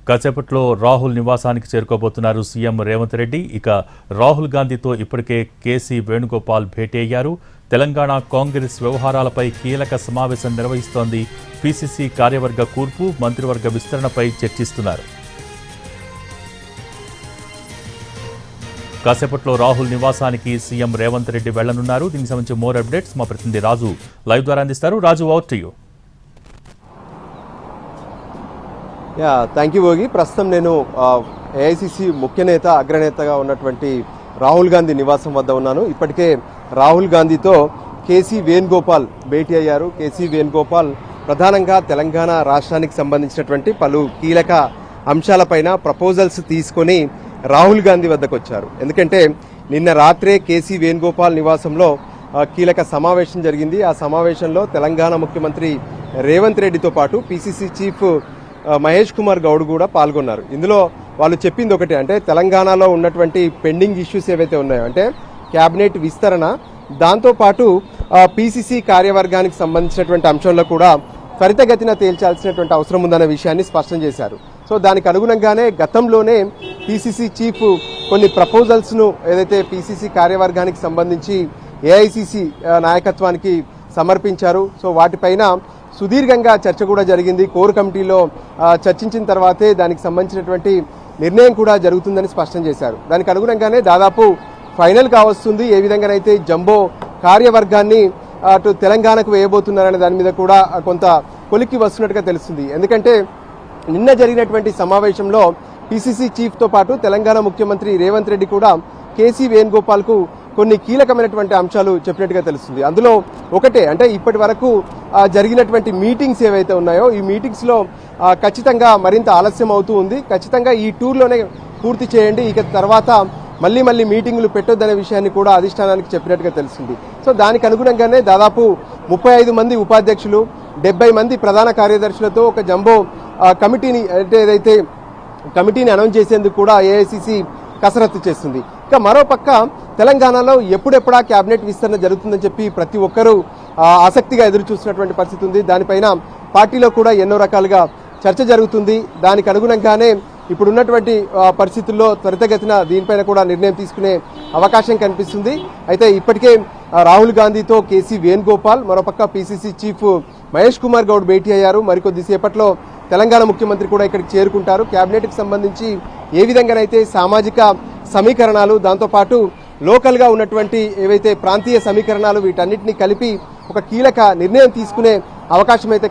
కాసేపట్లో రాహుల్ నివాసానికి చేరుకోబోతున్నారు సీఎం రేవంత్ రెడ్డి. ఇక రాహుల్ గాంధీతో ఇప్పటికే కేసీ వేణుగోపాల్ భేటీ అయ్యారు. తెలంగాణ కాంగ్రెస్ వ్యవహారాలపై కీలక సమావేశం నిర్వహిస్తోంది. పీసీసీ కార్యవర్గ కూర్పు, మంత్రివర్గ విస్తరణపై చర్చిస్తున్నారు. కాసేపట్లో రాహుల్ నివాసానికి సీఎం రేవంత్ రెడ్డి వెళ్లనున్నారు. దీనికి సంబంధించి మోర్ అప్డేట్స్ మా ప్రతినిధి రాజు లైవ్ ద్వారా అందిస్తారు. Raju, over to you. Thank you Bhogi. ప్రస్తుతం నేను ఏఐసిసి ముఖ్య నేత అగ్రనేతగా ఉన్నటువంటి రాహుల్ గాంధీ నివాసం వద్ద ఉన్నాను. ఇప్పటికే రాహుల్ గాంధీతో కేసీ వేణుగోపాల్ భేటీ అయ్యారు. కేసీ వేణుగోపాల్ ప్రధానంగా తెలంగాణ రాష్ట్రానికి సంబంధించినటువంటి పలు కీలక అంశాలపైన ప్రపోజల్స్ తీసుకొని రాహుల్ గాంధీ వద్దకు వచ్చారు. ఎందుకంటే నిన్న రాత్రే కేసీ వేణుగోపాల్ నివాసంలో కీలక సమావేశం జరిగింది. ఆ సమావేశంలో తెలంగాణ ముఖ్యమంత్రి రేవంత్ రెడ్డితో పాటు పీసీసీ చీఫ్ మహేష్ కుమార్ గౌడ్ కూడా పాల్గొన్నారు. ఇందులో వాళ్ళు చెప్పింది ఒకటే, అంటే తెలంగాణలో ఉన్నటువంటి పెండింగ్ ఇష్యూస్ ఏవైతే ఉన్నాయో, అంటే క్యాబినెట్ విస్తరణ, దాంతోపాటు పీసీసీ కార్యవర్గానికి సంబంధించినటువంటి అంశంలో కూడా త్వరితగతిన తేల్చాల్సినటువంటి అవసరం ఉందన్న విషయాన్ని స్పష్టం చేశారు. సో దానికి అనుగుణంగానే గతంలోనే పీసీసీ చీఫ్ కొన్ని ప్రపోజల్స్ను ఏదైతే పీసీసీ కార్యవర్గానికి సంబంధించి ఏఐసిసి నాయకత్వానికి సమర్పించారు. సో వాటిపైన సుదీర్ఘంగా చర్చ కూడా జరిగింది. కోర్ కమిటీలో చర్చించిన తర్వాతే దానికి సంబంధించినటువంటి నిర్ణయం కూడా జరుగుతుందని స్పష్టం చేశారు. దానికి అనుగుణంగానే దాదాపు ఫైనల్ కావస్తుంది. ఏ విధంగానైతే జంబో కార్యవర్గాన్ని అటు తెలంగాణకు వేయబోతున్నారనే దాని మీద కూడా కొంత కొలిక్కి వస్తున్నట్టుగా తెలుస్తుంది. ఎందుకంటే నిన్న జరిగినటువంటి సమావేశంలో పీసీసీ చీఫ్తో పాటు తెలంగాణ ముఖ్యమంత్రి రేవంత్ రెడ్డి కూడా కేసీ వేణుగోపాల్కు కొన్ని కీలకమైనటువంటి అంశాలు చెప్పినట్టుగా తెలుస్తుంది. అందులో ఒకటే, అంటే ఇప్పటి వరకు జరిగినటువంటి మీటింగ్స్ ఏవైతే ఉన్నాయో, ఈ మీటింగ్స్లో ఖచ్చితంగా మరింత ఆలస్యం అవుతూ ఉంది. ఖచ్చితంగా ఈ టూర్లోనే పూర్తి చేయండి, ఇక తర్వాత మళ్ళీ మీటింగులు పెట్టొద్దనే విషయాన్ని కూడా అధిష్టానానికి చెప్పినట్టుగా తెలుస్తుంది. సో దానికి అనుగుణంగానే దాదాపు 35 మంది ఉపాధ్యక్షులు, 70 మంది ప్రధాన కార్యదర్శులతో ఒక జంబో కమిటీని, అంటే ఏదైతే కమిటీని అనౌన్స్ చేసేందుకు కూడా ఏఐసిసి కసరత్తు చేస్తుంది. ఇక మరోపక్క తెలంగాణలో ఎప్పుడెప్పుడా క్యాబినెట్ విస్తరణ జరుగుతుందని చెప్పి ప్రతి ఒక్కరూ ఆసక్తిగా ఎదురు చూస్తున్నటువంటి పరిస్థితి ఉంది. దానిపైన పార్టీలో కూడా ఎన్నో రకాలుగా చర్చ జరుగుతుంది. దానికి అనుగుణంగానే ఇప్పుడున్నటువంటి పరిస్థితుల్లో త్వరితగతిన దీనిపైన కూడా నిర్ణయం తీసుకునే అవకాశం కనిపిస్తుంది. అయితే ఇప్పటికే రాహుల్ గాంధీతో కేసీ వేణుగోపాల్, మరోపక్క పీసీసీ చీఫ్ మహేష్ కుమార్ గౌడ్ భేటీ అయ్యారు. మరికొద్దిసేపట్లో తెలంగాణ ముఖ్యమంత్రి కూడా ఇక్కడికి చేరుకుంటారు. క్యాబినెట్కి సంబంధించి ఏ విధంగానైతే సామాజిక సమీకరణాలు, దాంతోపాటు లోకల్గా ఉన్నటువంటి ఏవైతే ప్రాంతీయ సమీకరణాలు, వీటన్నిటిని కలిపి ఒక కీలక నిర్ణయం తీసుకునే అవకాశం అయితే